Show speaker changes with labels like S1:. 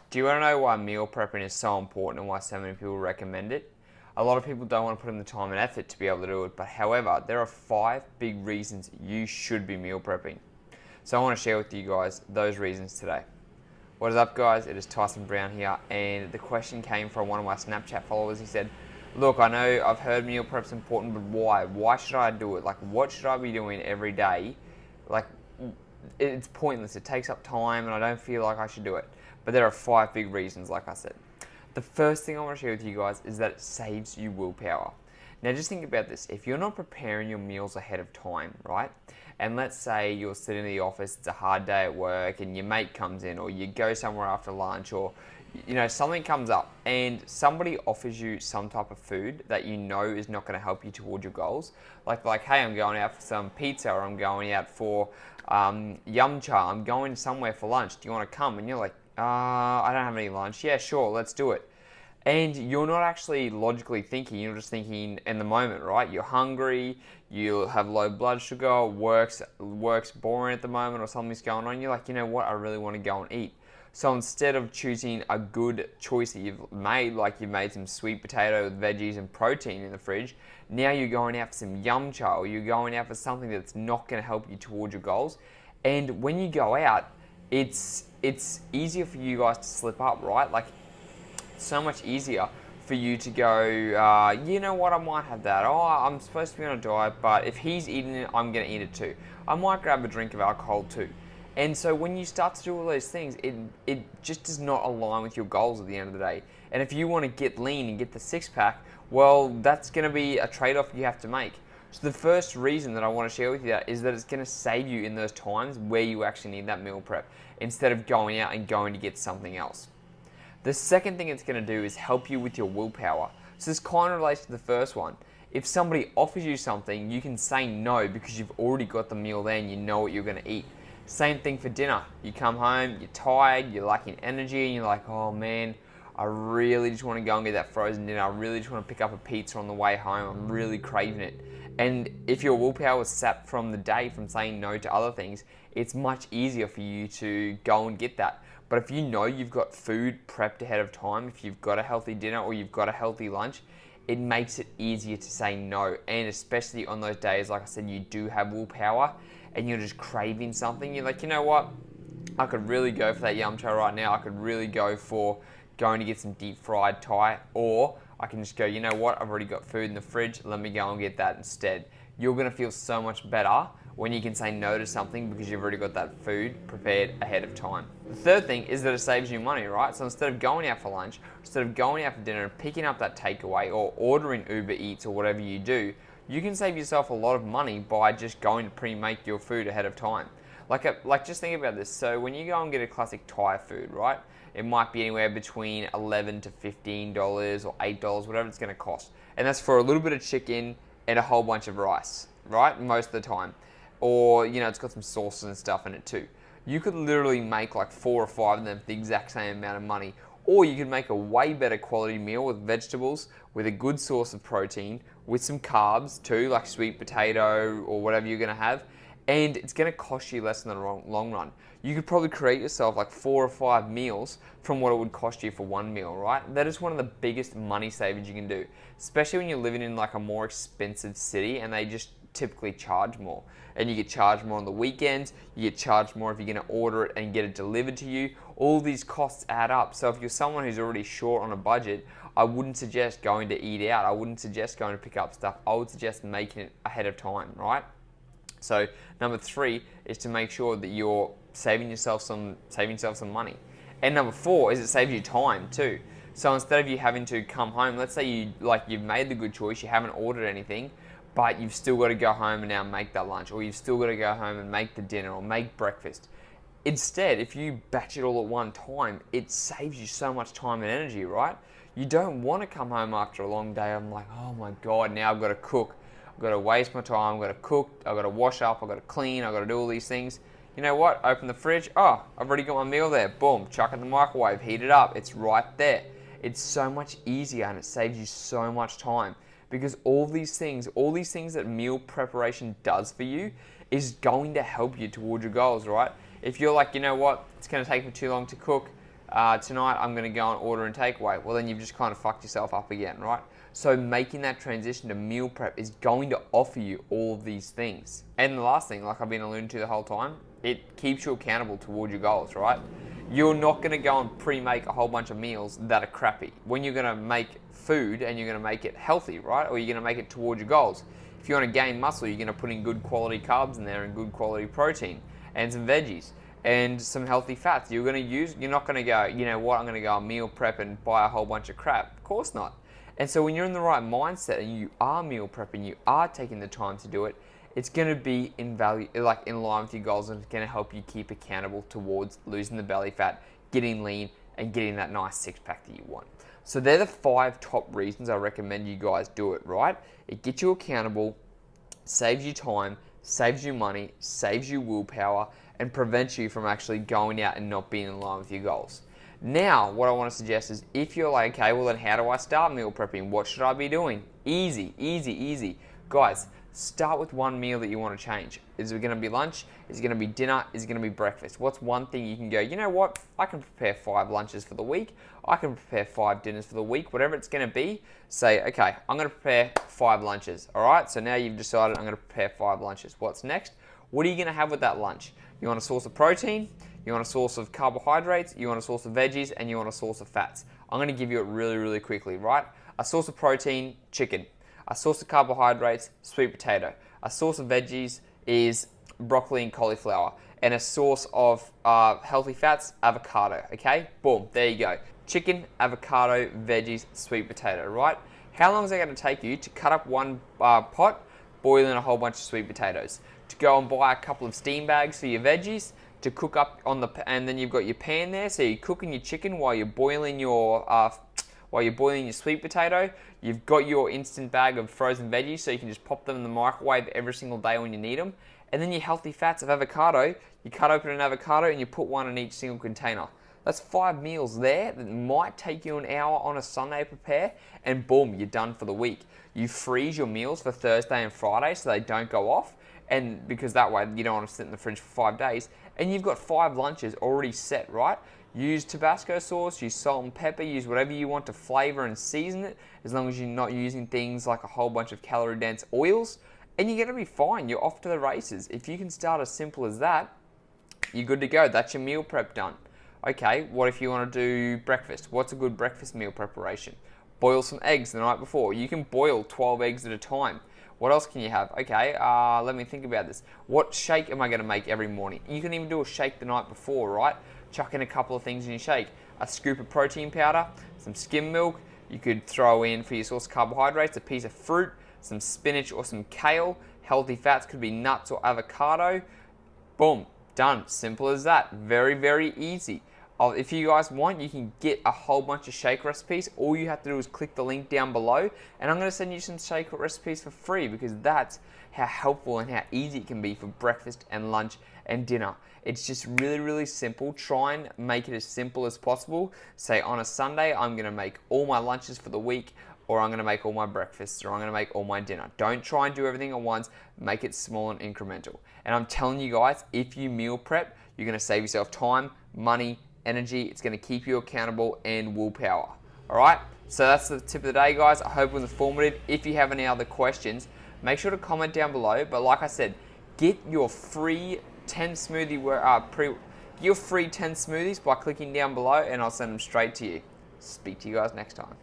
S1: Do you want to know why meal prepping is so important and why so many people recommend it? A lot of people don't want to put in the time and effort to be able to do it, but however, there are 5 big reasons you should be meal prepping. So I want to share with you guys those reasons today. What is up, guys? It is Tyson Brown here, and the question came from one of my Snapchat followers. He said, look, I know I've heard meal prep's important, but why? Why should I do it? Like, what should I be doing every day? Like, it's pointless. It takes up time and I don't feel like I should do it. But there are 5 big reasons, like I said. The first thing I want to share with you guys is that it saves you willpower. Now just think about this. If you're not preparing your meals ahead of time, right? And let's say you're sitting in the office, it's a hard day at work and your mate comes in, or you go somewhere after lunch, or something comes up and somebody offers you some type of food that you know is not going to help you toward your goals. Like, hey, I'm going out for some pizza, or I'm going out for yum cha, I'm going somewhere for lunch. Do you want to come? And you're like, I don't have any lunch. Yeah, sure, let's do it. And you're not actually logically thinking, you're just thinking in the moment, right? You're hungry, you have low blood sugar, work's boring at the moment, or something's going on. You're like, you know what, I really want to go and eat. So instead of choosing a good choice that you've made, like you've made some sweet potato with veggies and protein in the fridge, now you're going out for some yum cha, or you're going out for something that's not going to help you towards your goals. And when you go out, it's easier for you guys to slip up, right? Like, so much easier for you to go, you know what, I might have that. Oh, I'm supposed to be on a diet, but if he's eating it, I'm going to eat it too. I might grab a drink of alcohol too. And so when you start to do all those things, it just does not align with your goals at the end of the day. And if you want to get lean and get the 6-pack, well, that's going to be a trade-off you have to make. So the first reason that I want to share with you that is that it's going to save you in those times where you actually need that meal prep, instead of going out and going to get something else. The second thing it's going to do is help you with your willpower. So this kind of relates to the first one. If somebody offers you something, you can say no because you've already got the meal there and you know what you're going to eat. Same thing for dinner. You come home, you're tired, you're lacking energy, and you're like, oh man, I really just want to go and get that frozen dinner. I really just want to pick up a pizza on the way home. I'm really craving it. And if your willpower was sapped from the day from saying no to other things, it's much easier for you to go and get that. But if you know you've got food prepped ahead of time, if you've got a healthy dinner or you've got a healthy lunch, it makes it easier to say no. And especially on those days, like I said, you do have willpower and you're just craving something. You're like, you know what? I could really go for that yum cha right now. I could really go for going to get some deep fried Thai, or I can just go, you know what, I've already got food in the fridge, let me go and get that instead. You're gonna feel so much better when you can say no to something because you've already got that food prepared ahead of time. The third thing is that it saves you money, right? So instead of going out for lunch, instead of going out for dinner and picking up that takeaway or ordering Uber Eats or whatever you do, you can save yourself a lot of money by just going to pre-make your food ahead of time. Like just think about this. So when you go and get a classic Thai food, right? It might be anywhere between $11 to $15 or $8, whatever it's going to cost. And that's for a little bit of chicken and a whole bunch of rice, right? Most of the time. Or, it's got some sauces and stuff in it too. You could literally make like 4 or 5 of them for the exact same amount of money. Or you could make a way better quality meal with vegetables, with a good source of protein, with some carbs too, like sweet potato or whatever you're going to have. And it's going to cost you less in the long run. You could probably create yourself like 4 or 5 meals from what it would cost you for one meal, right? That is one of the biggest money savings you can do, especially when you're living in like a more expensive city and they just typically charge more. And you get charged more on the weekends, you get charged more if you're going to order it and get it delivered to you. All these costs add up. So if you're someone who's already short on a budget, I wouldn't suggest going to eat out. I wouldn't suggest going to pick up stuff. I would suggest making it ahead of time, right? So number 3 is to make sure that you're saving yourself some money. And number 4 is it saves you time too. So instead of you having to come home, let's say you've made the good choice, you haven't ordered anything, but you've still got to go home and now make that lunch, or you've still got to go home and make the dinner or make breakfast. Instead, if you batch it all at one time, it saves you so much time and energy, right? You don't want to come home after a long day. I'm like, oh my God, now I've got to cook. I've got to waste my time, I've got to cook, I've got to wash up, I've got to clean, I've got to do all these things. You know what? Open the fridge. Oh, I've already got my meal there. Boom, chuck it in the microwave, heat it up. It's right there. It's so much easier and it saves you so much time because all these things that meal preparation does for you is going to help you towards your goals, right? If you're like, you know what, it's going to take me too long to cook, tonight I'm going to go and order and takeaway. Well, then you've just kind of fucked yourself up again, right? So making that transition to meal prep is going to offer you all of these things. And the last thing, like I've been alluding to the whole time, it keeps you accountable towards your goals, right? You're not going to go and pre-make a whole bunch of meals that are crappy. When you're going to make food and you're going to make it healthy, right? Or you're going to make it towards your goals. If you want to gain muscle, you're going to put in good quality carbs in there and good quality protein and some veggies and some healthy fats. You're not going to go, you know what, I'm going to go meal prep and buy a whole bunch of crap. Of course not. And so when you're in the right mindset and you are meal prepping, you are taking the time to do it, it's going to be in line with your goals, and it's going to help you keep accountable towards losing the belly fat, getting lean, and getting that nice six-pack that you want. So they're the 5 top reasons I recommend you guys do it, right? It gets you accountable, saves you time, saves you money, saves you willpower, and prevents you from actually going out and not being in line with your goals. Now, what I want to suggest is if you're like, okay, well then how do I start meal prepping? What should I be doing? Easy, easy, easy. Guys, start with one meal that you want to change. Is it going to be lunch? Is it going to be dinner? Is it going to be breakfast? What's one thing you can go, you know what? I can prepare 5 lunches for the week. I can prepare 5 dinners for the week. Whatever it's going to be, say, okay, I'm going to prepare 5 lunches. All right, so now you've decided I'm going to prepare 5 lunches. What's next? What are you going to have with that lunch? You want a source of protein? You want a source of carbohydrates, you want a source of veggies, and you want a source of fats. I'm going to give you it really, really quickly, right? A source of protein, chicken. A source of carbohydrates, sweet potato. A source of veggies is broccoli and cauliflower. And a source of healthy fats, avocado, okay? Boom, there you go. Chicken, avocado, veggies, sweet potato, right? How long is it going to take you to cut up one pot, boil in a whole bunch of sweet potatoes? To go and buy a couple of steam bags for your veggies, to cook up and then you've got your pan there, so you're cooking your chicken while you're boiling your sweet potato. You've got your instant bag of frozen veggies, so you can just pop them in the microwave every single day when you need them. And then your healthy fats of avocado, you cut open an avocado and you put one in each single container. That's 5 meals there that might take you an hour on a Sunday to prepare, and boom, you're done for the week. You freeze your meals for Thursday and Friday so they don't go off, and because that way you don't want to sit in the fridge for 5 days, and you've got 5 lunches already set, right? Use Tabasco sauce, use salt and pepper, use whatever you want to flavor and season it, as long as you're not using things like a whole bunch of calorie-dense oils, and you're going to be fine. You're off to the races. If you can start as simple as that, you're good to go. That's your meal prep done. Okay, what if you want to do breakfast? What's a good breakfast meal preparation? Boil some eggs the night before. You can boil 12 eggs at a time. What else can you have? Okay, let me think about this. What shake am I going to make every morning? You can even do a shake the night before, right? Chuck in a couple of things in your shake. A scoop of protein powder, some skim milk. You could throw in, for your source of carbohydrates, a piece of fruit, some spinach or some kale. Healthy fats could be nuts or avocado. Boom, done. Simple as that. Very, very easy. If you guys want, you can get a whole bunch of shake recipes. All you have to do is click the link down below, and I'm going to send you some shake recipes for free, because that's how helpful and how easy it can be for breakfast and lunch and dinner. It's just really, really simple. Try and make it as simple as possible. Say on a Sunday, I'm going to make all my lunches for the week, or I'm going to make all my breakfasts, or I'm going to make all my dinner. Don't try and do everything at once. Make it small and incremental. And I'm telling you guys, if you meal prep, you're going to save yourself time, money, energy. It's going to keep you accountable, and willpower. All right, so that's the tip of the day, guys. I hope it was informative. If you have any other questions, make sure to comment down below. But like I said, get your free 10 smoothies by clicking down below, and I'll send them straight to you. Speak to you guys next time.